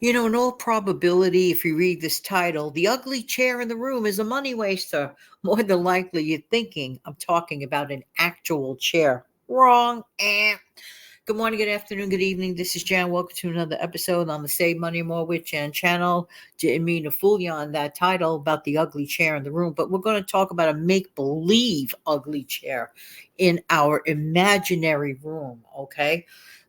In all probability, if you read this title, the ugly chair in the room is a money waster. More than likely, you're thinking I'm talking about an actual chair. Wrong. Good morning, good afternoon, good evening. This is Jan. Welcome to another episode on the Save Money More with Jan channel. Didn't mean to fool you on that title about the ugly chair in the room, but we're going to talk about a make believe ugly chair in our imaginary room, okay?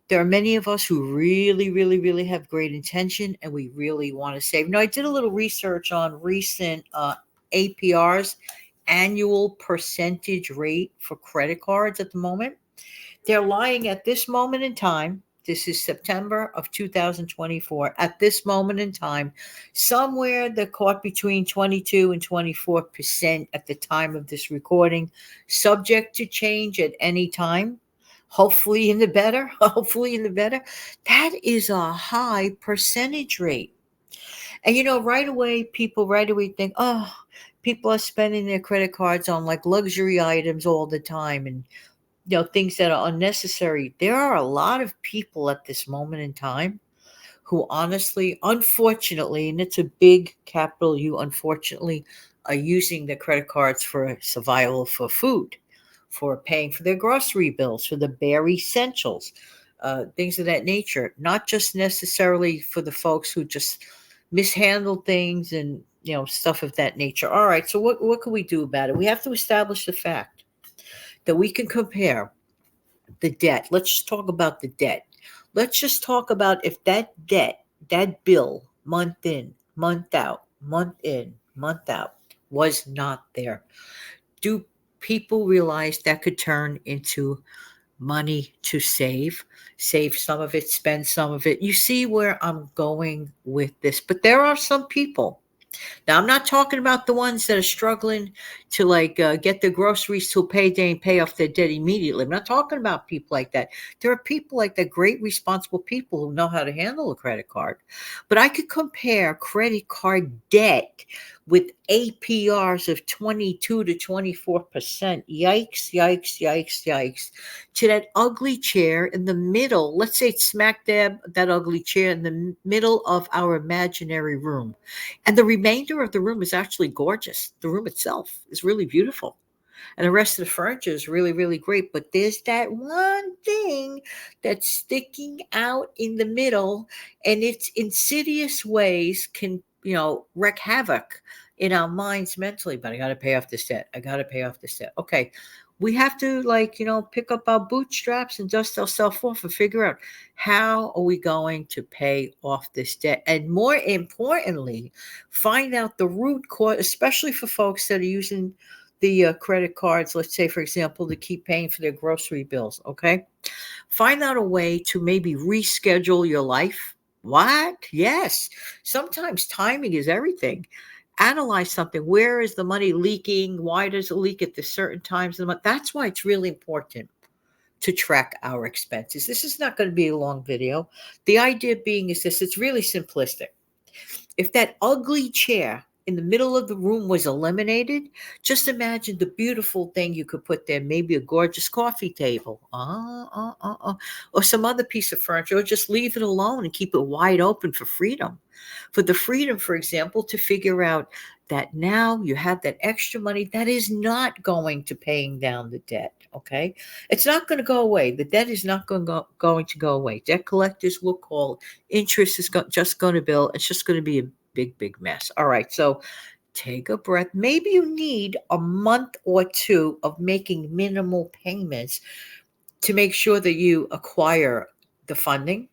There are many of us who really, really, really have great intention and we really want to save. Now, I did a little research on recent APRs, annual percentage rate for credit cards at the moment. They're lying at this moment in time. This is September of 2024. At this moment in time, somewhere they're caught between 22 and 24% at the time of this recording, subject to change at any time. Hopefully, in the better. Hopefully, in the better. That is a high percentage rate. And people right away think, oh, people are spending their credit cards on like luxury items all the time and things that are unnecessary. There are a lot of people at this moment in time who honestly, unfortunately, and it's a big capital U, unfortunately, are using their credit cards for survival, for food, for paying for their grocery bills, for the bare essentials, things of that nature. Not just necessarily for the folks who just mishandle things and stuff of that nature. All right, so what can we do about it? We have to establish the fact that we can compare the debt. Let's just talk about the debt. Let's just talk about if that debt, that bill, month in, month out, month in, month out, was not there. Do people realize that could turn into money to save? Save some of it, spend some of it. You see where I'm going with this. But there are some people. Now, I'm not talking about the ones that are struggling to get their groceries till payday and pay off their debt immediately. I'm not talking about people like that. There are people like that, great responsible people who know how to handle a credit card. But I could compare credit card debt with APRs of 22 to 24%. Yikes, yikes, yikes, yikes. To that ugly chair in the middle. Let's say it's smack dab that ugly chair in the middle of our imaginary room. And the remainder of the room is actually gorgeous. The room itself is really beautiful. And the rest of the furniture is really, really great. But there's that one thing that's sticking out in the middle, and its insidious ways can, wreak havoc in our minds mentally. But I got to pay off this debt. I got to pay off this debt. Okay. We have to, pick up our bootstraps and dust ourselves off and figure out how are we going to pay off this debt. And more importantly, find out the root cause, especially for folks that are using the credit cards, let's say, for example, to keep paying for their grocery bills, okay? Find out a way to maybe reschedule your life. What? Yes. Sometimes timing is everything. Analyze something. Where is the money leaking? Why does it leak at the certain times of the month? That's why it's really important to track our expenses. This is not going to be a long video. The idea being is this, it's really simplistic. If that ugly chair in the middle of the room was eliminated, just imagine the beautiful thing you could put there. Maybe a gorgeous coffee table, or some other piece of furniture, or just leave it alone and keep it wide open for freedom. For the freedom, for example, to figure out that now you have that extra money that is not going to paying down the debt. Okay, it's not going to go away. The debt is not going to go away. Debt collectors will call. Interest is just going to bill. It's just going to be a big, big mess. All right, so take a breath. Maybe you need a month or two of making minimal payments to make sure that you acquire the funding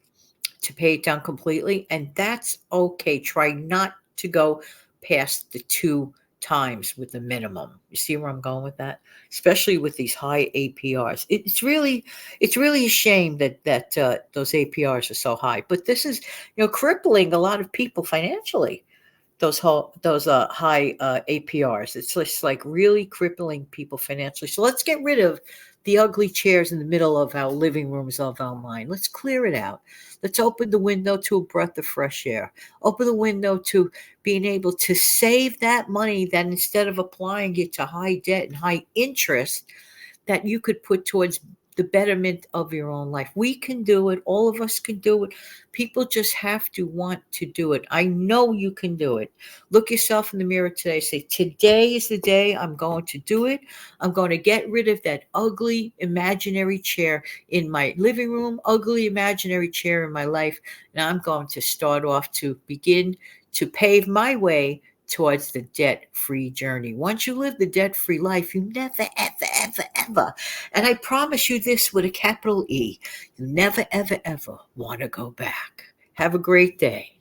to pay it down completely. And that's okay. Try not to go past the 2 times with the minimum. You see where I'm going with that? Especially with these high APRs. It's really a shame that those APRs are so high. But this is crippling a lot of people financially. Those high APRs. It's just like really crippling people financially. So let's get rid of the ugly chairs in the middle of our living rooms of our mind. Let's clear it out. Let's open the window to a breath of fresh air. Open the window to being able to save that money that instead of applying it to high debt and high interest, that you could put towards the betterment of your own life. We can do it. All of us can do it. People just have to want to do it. I know you can do it. Look yourself in the mirror today. Say, today is the day I'm going to do it. I'm going to get rid of that ugly imaginary chair in my living room, ugly imaginary chair in my life. And I'm going to start off to begin to pave my way towards the debt-free journey. Once you live the debt-free life, you never, ever, ever, ever, and I promise you this with a capital E, you never, ever, ever want to go back. Have a great day.